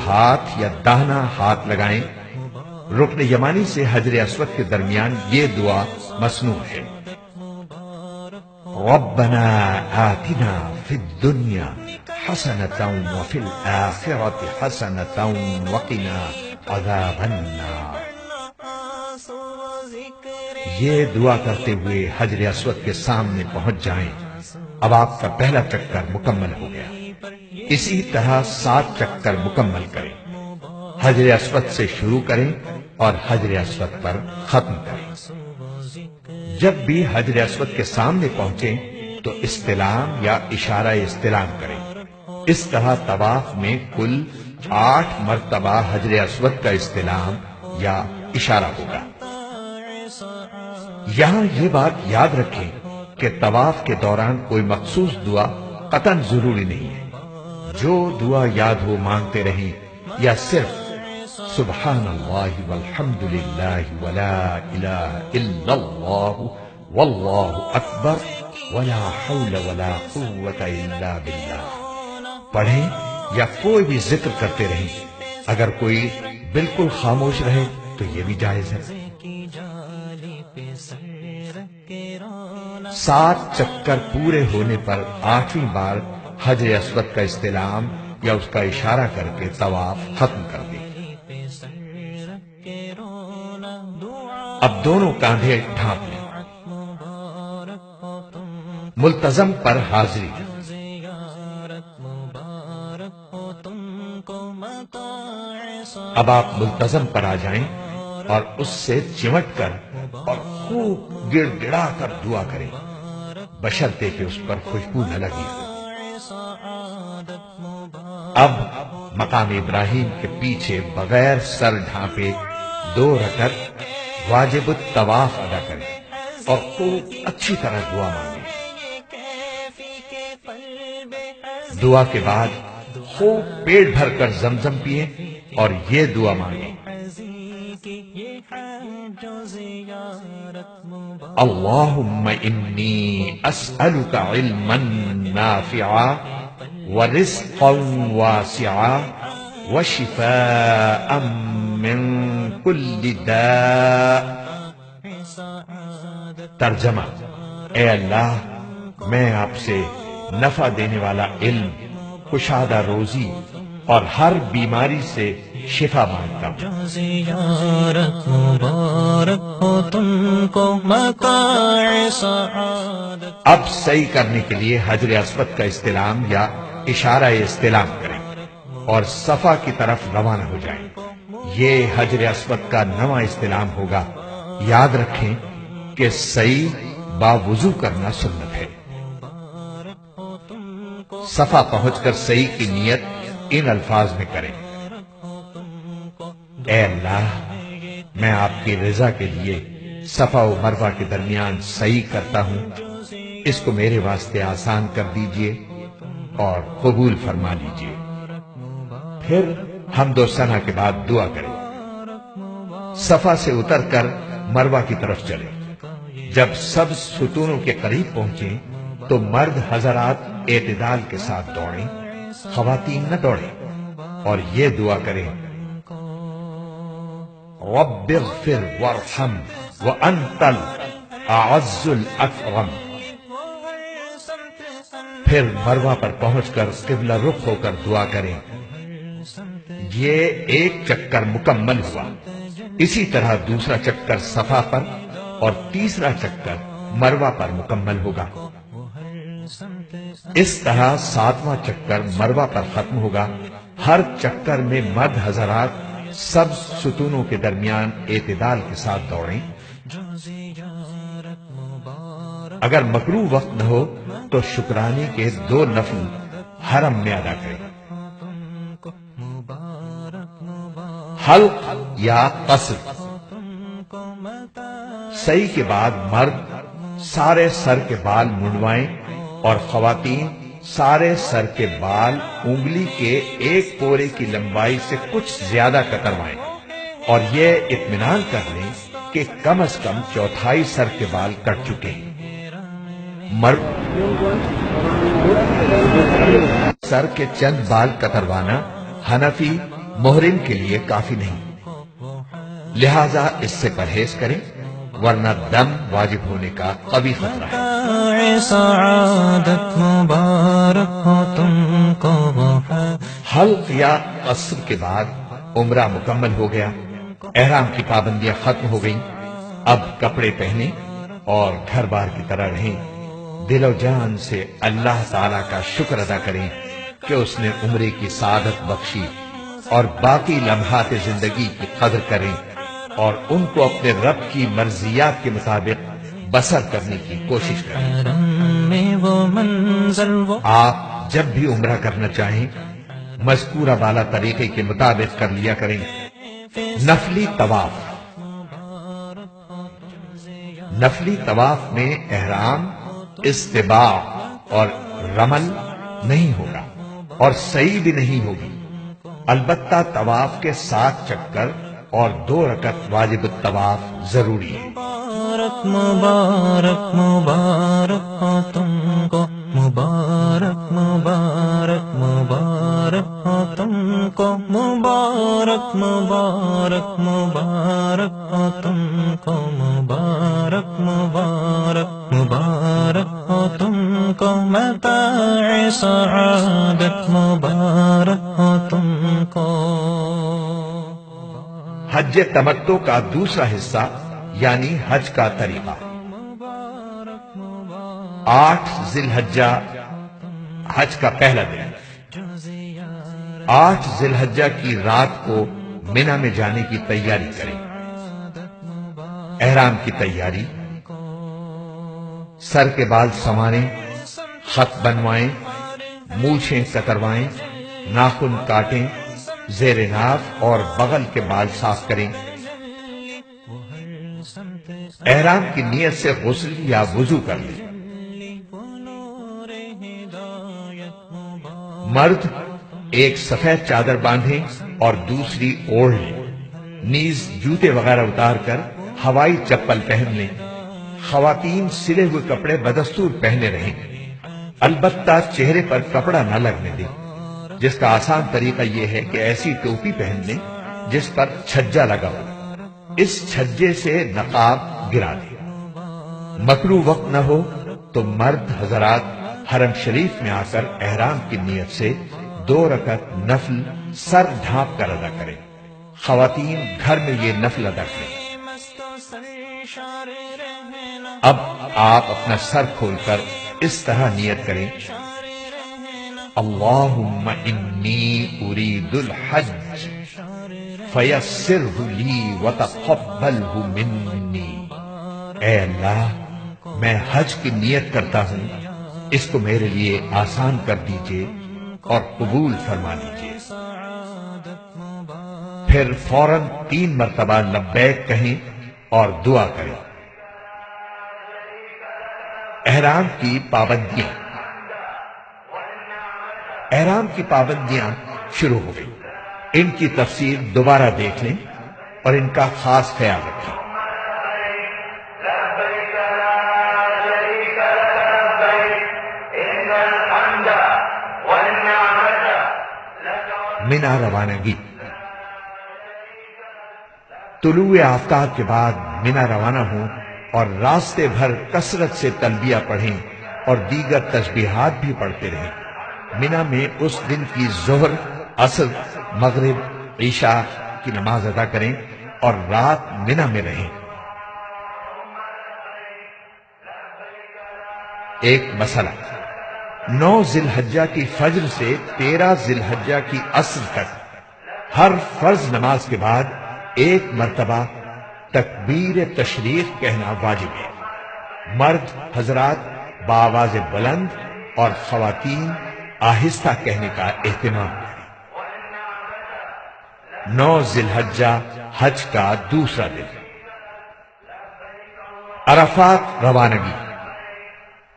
ہاتھ یا داہنا ہاتھ لگائیں۔ رکن یمانی سے حجر اسود کے درمیان یہ دعا مسنون ہے: ربنا آتنا فی الدنیا حسنۃ وفی الآخرۃ حسنۃ وقنا عذاب النار۔ یہ دعا کرتے ہوئے حجر اسود کے سامنے پہنچ جائیں۔ اب آپ کا پہلا چکر مکمل ہو گیا۔ اسی طرح 7 چکر مکمل کریں۔ حجر اسود سے شروع کریں اور حجر اسود پر ختم کریں۔ جب بھی حجر اسود کے سامنے پہنچیں تو استلام یا اشارہ استلام کریں۔ اس طرح طواف میں کل 8 مرتبہ حجر اسود کا استلام یا اشارہ ہوگا۔ یہاں یہ بات یاد رکھیں کہ طواف کے دوران کوئی مخصوص دعا قطعاً ضروری نہیں ہے۔ جو دعا یاد ہو مانگتے رہیں یا صرف سبحان اللہ والحمد للہ ولا الہ الا اللہ واللہ اکبر ولا حول ولا قوت الا باللہ پڑھیں یا کوئی بھی ذکر کرتے رہیں۔ اگر کوئی بالکل خاموش رہے تو یہ بھی جائز ہے۔ 7 چکر پورے ہونے پر 8ویں بار حجر اسود کا استلام یا اس کا اشارہ کر کے طواف ختم کر دیں۔ اب دونوں کاندھے ڈھانپ لیں۔ ملتزم پر حاضری۔ اب آپ ملتزم پر آ جائیں اور اس سے چمٹ کر اور خوب گڑ گڑا کر دعا کریں، بشرطے کہ اس پر خوشبو نہ لگی ہو۔ اب مقام ابراہیم کے پیچھے بغیر سر ڈھانپے 2 رکعت واجب الطواف ادا کریں اور خوب اچھی طرح دعا مانگیں۔ دعا کے بعد خوب پیٹ بھر کر زمزم پیئیں اور یہ دعا مانگیں: اللہم انی اسألک علما نافعا ورزقا واسعا وشفاء من کل داء۔ ترجمہ: اے اللہ، میں آپ سے نفع دینے والا علم، کشادہ روزی اور ہر بیماری سے شفا مانگتا ہوں۔ زیارت مبارک ہو تم کو متاع سعادت۔ اب سعی کرنے کے لیے حجر اسود کا استلام یا اشارہ استلام کریں اور صفا کی طرف روانہ ہو جائیں۔ یہ حجر اسود کا 9واں استلام ہوگا۔ یاد رکھیں کہ سعی باوضو کرنا سنت ہے۔ صفا پہنچ کر سعی کی نیت ان الفاظ میں کریں: اے اللہ، میں آپ کی رضا کے لیے صفا و مروہ کے درمیان سعی کرتا ہوں، اس کو میرے واسطے آسان کر دیجئے اور قبول فرما لیجئے۔ پھر حمد و ثنا کے بعد دعا کریں۔ صفا سے اتر کر مروہ کی طرف چلیں۔ جب سب ستونوں کے قریب پہنچیں تو مرد حضرات اعتدال کے ساتھ دوڑیں، خواتین نہ دوڑیں، اور یہ دعا کریں: رب اغفر وارحم وانت الاعز الاکرم۔ پھر مروہ پر پہنچ کر قبلہ رخ ہو کر دعا کریں۔ یہ 1 چکر مکمل ہوا۔ اسی طرح دوسرا چکر صفا پر اور تیسرا چکر مروہ پر مکمل ہوگا۔ اس طرح 7واں چکر مروہ پر ختم ہوگا۔ ہر چکر میں مرد حضرات سب ستونوں کے درمیان اعتدال کے ساتھ دوڑیں۔ اگر مکروہ وقت نہ ہو تو شکرانے کے 2 نفل حرم میں ادا کریں۔ حلق یا قصر۔ سعی کے بعد مرد سارے سر کے بال منڈوائیں اور خواتین سارے سر کے بال انگلی کے 1 پورے کی لمبائی سے کچھ زیادہ کتروائیں اور یہ اطمینان کر لیں کہ کم از کم 1/4 سر کے بال کٹ چکے ہیں۔ مرد سر کے چند بال کتروانا حنفی محرم کے لیے کافی نہیں، لہذا اس سے پرہیز کریں، ورنہ دم واجب ہونے کا قوی خطرہ ہے۔ سعادت مبارک ہو تم کو وہ ہے۔ حلق یا قصر کے بعد عمرہ مکمل ہو گیا، احرام کی پابندیاں ختم ہو گئیں، اب کپڑے پہنیں اور گھر بار کی طرح رہیں، دل و جان سے اللہ تعالی کا شکر ادا کریں کہ اس نے عمرے کی سعادت بخشی، اور باقی لمحات زندگی کی قدر کریں اور ان کو اپنے رب کی مرضیات کے مطابق بسر کرنے کی کوشش کریں۔ حرم میں وہ منزل وہ آپ جب بھی عمرہ کرنا چاہیں مذکورہ بالا طریقے کے مطابق کر لیا کریں۔ نفلی طواف، نفلی طواف میں احرام، استباع اور رمل نہیں ہوگا اور سعی بھی نہیں ہوگی، البتہ طواف کے 7 چکر اور 2 رکعت واجب الطواف ضروری ہے۔ مبارک مبارک مبارک ہو تم کو، مبارک مبارک مبارک ہو تم کو، مبارک مبارک مبارک ہو تم کو، مبارک مبارک مبارک ہو تم کو، متاع سعادت مبارک ہو تم کو۔ حج تمتع کا دوسرا حصہ یعنی حج کا طریقہ۔ 8 ذی الحجہ حج کا پہلا دن، 8 ذی الحجہ کی رات کو مینا میں جانے کی تیاری کریں۔ احرام کی تیاری، سر کے بال سنواریں، خط بنوائیں، مونچھیں کتروائیں، ناخن کاٹیں، زیر ناف اور بغل کے بال صاف کریں۔ احرام کی نیت سے غسل یا وضو کر لیں۔ مرد ایک سفید چادر باندھیں اور دوسری اوڑھ لیں، نیز جوتے وغیرہ اتار کر ہوائی چپل پہن لیں۔ خواتین سلے ہوئے کپڑے بدستور پہنے رہیں، البتہ چہرے پر کپڑا نہ لگنے دیں، جس کا آسان طریقہ یہ ہے کہ ایسی ٹوپی پہن لیں جس پر چھجا لگا ہو، اس چھجے سے نقاب گرا دیں۔ مکروہ وقت نہ ہو تو مرد حضرات حرم شریف میں آ کر احرام کی نیت سے 2 رکعت نفل سر ڈھانپ کر ادا کریں، خواتین گھر میں یہ نفل ادا کریں۔ اب آپ اپنا سر کھول کر اس طرح نیت کریں: اللہم انی ارید الحج فیسرہ لی وتقبلہ منی۔ اے اللہ، میں حج کی نیت کرتا ہوں، اس کو میرے لیے آسان کر دیجئے اور قبول فرما لیجئے۔ پھر فوراً 3 مرتبہ لبیک کہیں اور دعا کریں۔ احرام کی پابندیاں، احرام کی پابندیاں شروع ہو گئی، ان کی تفصیل دوبارہ دیکھ لیں اور ان کا خاص خیال رکھیں۔ مینا روانگی، طلوع آفتاب کے بعد مینا روانہ ہوں اور راستے بھر کثرت سے تلبیہ پڑھیں اور دیگر تسبیحات بھی پڑھتے رہیں۔ مینا میں اس دن کی ظہر، عصر، مغرب، عشاء کی نماز ادا کریں اور رات مینا میں رہیں۔ ایک مسئلہ، 9 ذی الحجہ کی فجر سے 13 ذی الحجہ کی عصر تک ہر فرض نماز کے بعد 1 مرتبہ تکبیر تشریق کہنا واجب ہے۔ مرد حضرات بآواز بلند اور خواتین آہستہ کہنے کا اہتمام کریں۔ 9 ذی الحجہ حج کا دوسرا دن، عرفات روانگی،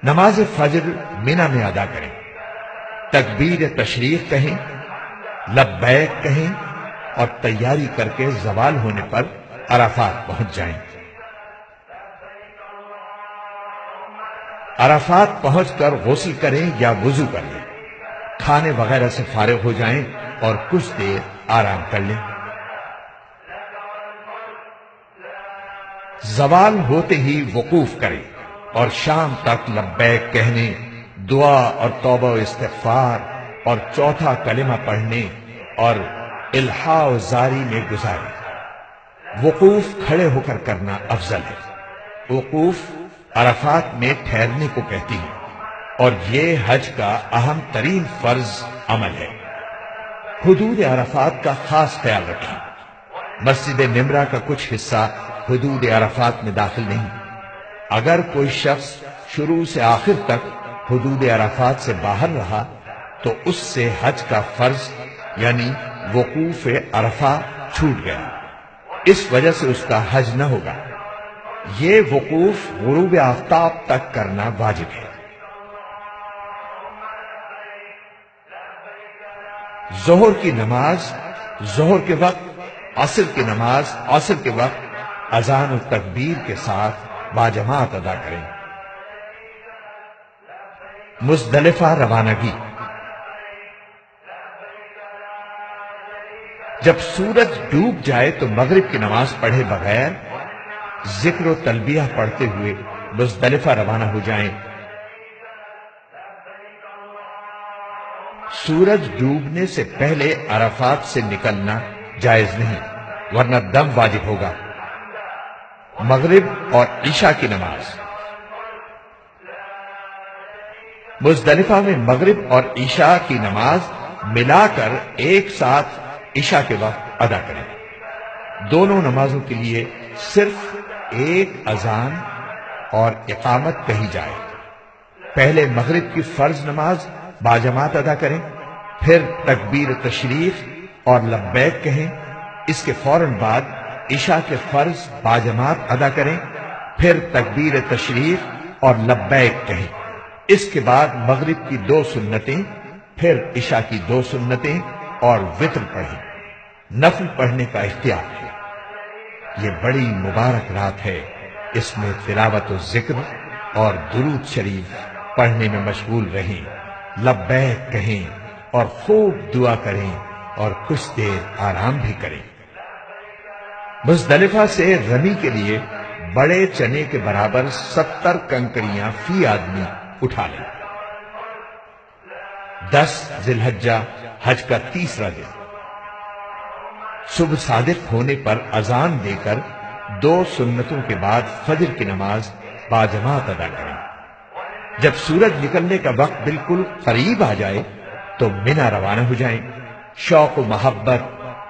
نماز فجر مینا میں ادا کریں، تکبیر تشریق کہیں، لبیک کہیں اور تیاری کر کے زوال ہونے پر عرفات پہنچ جائیں۔ عرفات پہنچ کر غسل کریں یا وضو کر لیں، کھانے وغیرہ سے فارغ ہو جائیں اور کچھ دیر آرام کر لیں۔ زوال ہوتے ہی وقوف کریں اور شام تک لبیک کہنے، دعا اور توبہ و استغفار اور چوتھا کلمہ پڑھنے اور الحاء و زاری میں گزاریں۔ وقوف کھڑے ہو کر کرنا افضل ہے۔ وقوف عرفات میں ٹھہرنے کو کہتی ہے اور یہ حج کا اہم ترین فرض عمل ہے۔ حدود عرفات کا خاص خیال رکھیں۔ مسجد نمرہ کا کچھ حصہ حدود عرفات میں داخل نہیں۔ اگر کوئی شخص شروع سے آخر تک حدود عرفات سے باہر رہا تو اس سے حج کا فرض یعنی وقوف عرفہ چھوٹ گیا، اس وجہ سے اس کا حج نہ ہوگا۔ یہ وقوف غروب آفتاب تک کرنا واجب ہے۔ ظہر کی نماز ظہر کے وقت، عصر کی نماز عصر کے وقت اذان و تکبیر کے ساتھ باجماعت ادا کریں۔ مزدلفہ روانگی۔ جب سورج ڈوب جائے تو مغرب کی نماز پڑھے بغیر ذکر و تلبیہ پڑھتے ہوئے مزدلفہ روانہ ہو جائیں۔ سورج ڈوبنے سے پہلے عرفات سے نکلنا جائز نہیں، ورنہ دم واجب ہوگا۔ مغرب اور عشاء کی نماز۔ مزدلفہ میں مغرب اور عشاء کی نماز ملا کر ایک ساتھ عشاء کے وقت ادا کریں۔ دونوں نمازوں کے لیے صرف ایک اذان اور اقامت کہی جائے۔ پہلے مغرب کی فرض نماز باجماعت ادا کریں، پھر تکبیر تشریف اور لبیک کہیں، اس کے فوراً بعد عشاء کے فرض باجماعت ادا کریں، پھر تکبیر تشریف اور لبیک کہیں، اس کے بعد مغرب کی 2 سنتیں، پھر عشاء کی 2 سنتیں اور وتر پڑھیں۔ نفل پڑھنے کا اختیار ہے۔ یہ بڑی مبارک رات ہے، اس میں تلاوت و ذکر اور درود شریف پڑھنے میں مشغول رہیں، لبیک کہیں اور خوب دعا کریں اور کچھ دیر آرام بھی کریں۔ مزدلفہ سے رمی کے لیے بڑے چنے کے برابر 70 کنکریاں فی آدمی اٹھا لیں۔ 10 ذی الحجہ حج کا تیسرا دن۔ صبح صادق ہونے پر اذان دے کر 2 سنتوں کے بعد فجر کی نماز باجماعت ادا کریں۔ جب سورج نکلنے کا وقت بالکل قریب آ جائے تو منا روانہ ہو جائیں۔ شوق و محبت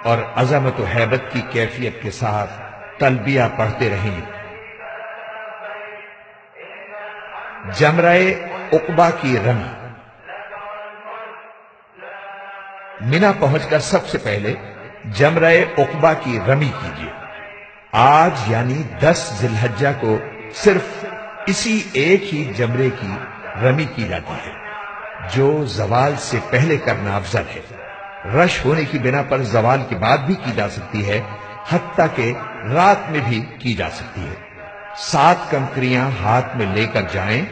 اور عظمت و ہیبت کی کیفیت کے ساتھ تلبیہ پڑھتے رہیں۔ جمرہ عقبہ کی رمی۔ منا پہنچ کر سب سے پہلے جمرہ عقبہ کی رمی کیجیے۔ آج یعنی 10 ذی الحجہ کو صرف اسی ایک ہی جمرے کی رمی کی جاتی ہے، جو زوال سے پہلے کرنا افضل ہے۔ رش ہونے کی بنا پر زوال کے بعد بھی کی جا سکتی ہے، حتیٰ کہ رات میں بھی کی جا سکتی ہے۔ 7 کنکریاں ہاتھ میں لے کر جائیں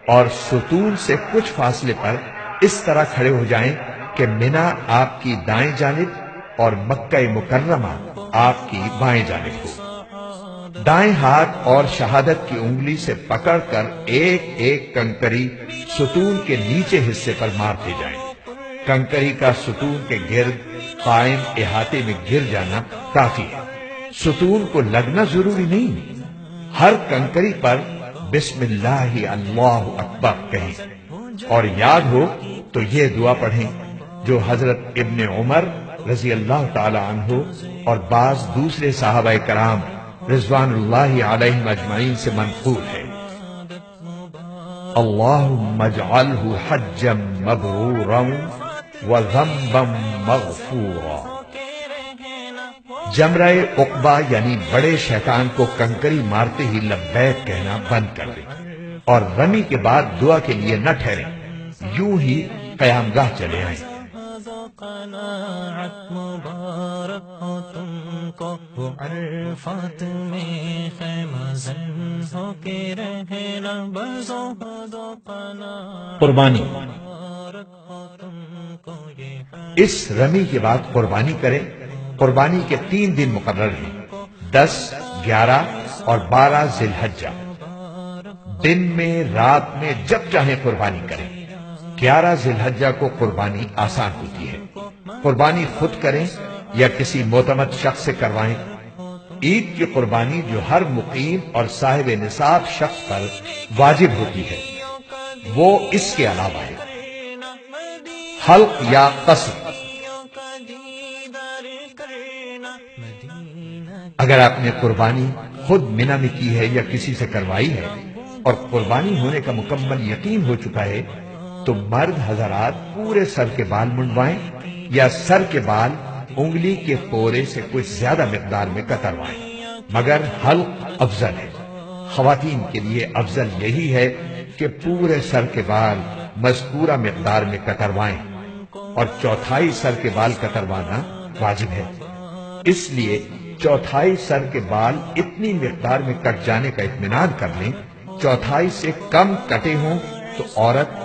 اور ستون سے کچھ فاصلے پر اس طرح کھڑے ہو جائیں کہ منا آپ کی دائیں جانب اور مکہ مکرمہ آپ کی بائیں جانب ہو۔ دائیں ہاتھ اور شہادت کی انگلی سے پکڑ کر ایک ایک کنکری ستون کے نیچے حصے پر مارتے جائیں۔ کنکری کا ستون کے گرد قائم احاطے میں گر جانا کافی ہے، ستون کو لگنا ضروری نہیں۔ ہر کنکری پر بسم اللہ اللہ اکبر کہیں اور یاد ہو تو یہ دعا پڑھیں جو حضرت ابن عمر رضی اللہ تعالی عنہ اور بعض دوسرے صحابہ کرام رضوان اللہ علیہم اجمعین سے منقول ہے۔ اللہم اجعلہ حجا مبرورا وذنبا مغفورا۔ جمرہ عقبہ یعنی بڑے شیطان کو کنکری مارتے ہی لبیک کہنا بند کر دیں اور رمی کے بعد دعا کے لیے نہ ٹھہریں، یوں ہی قیام گاہ چلے آئیں۔ قناعت مبارک ہو تم کو، وہ عرفات میں خیمہ زن ہو کے رہنا، بزو قناعت قربانی۔ مبارک ہو تم اس رمی کے بعد قربانی کریں۔ قربانی کے 3 دن مقرر ہیں، 10، 11 اور 12 ذی الحجہ۔ دن میں، رات میں، جب چاہیں قربانی کریں۔ 11 ذی الحجہ کو قربانی آسان ہوتی ہے۔ قربانی خود کریں یا کسی معتمد شخص سے کروائیں۔ عید کی قربانی جو ہر مقیم اور صاحب نصاب شخص پر واجب ہوتی ہے وہ اس کے علاوہ ہے۔ حلق یا قصر، اگر آپ نے قربانی خود منی میں کی ہے یا کسی سے کروائی ہے اور قربانی ہونے کا مکمل یقین ہو چکا ہے تو مرد حضرات پورے سر کے بال منڈوائیں یا سر کے بال انگلی کے پورے سے کچھ زیادہ مقدار میں کتروائیں، مگر حلق افضل ہے۔ خواتین کے لیے افضل یہی ہے کہ پورے سر کے بال مذکورہ مقدار میں کتروائیں اور چوتھائی سر کے بال کتروانا واجب ہے۔ اس لیے چوتھائی سر کے بال اتنی مقدار میں کٹ جانے کا اطمینان کر لیں، چوتھائی سے کم کٹے ہوں تو عورت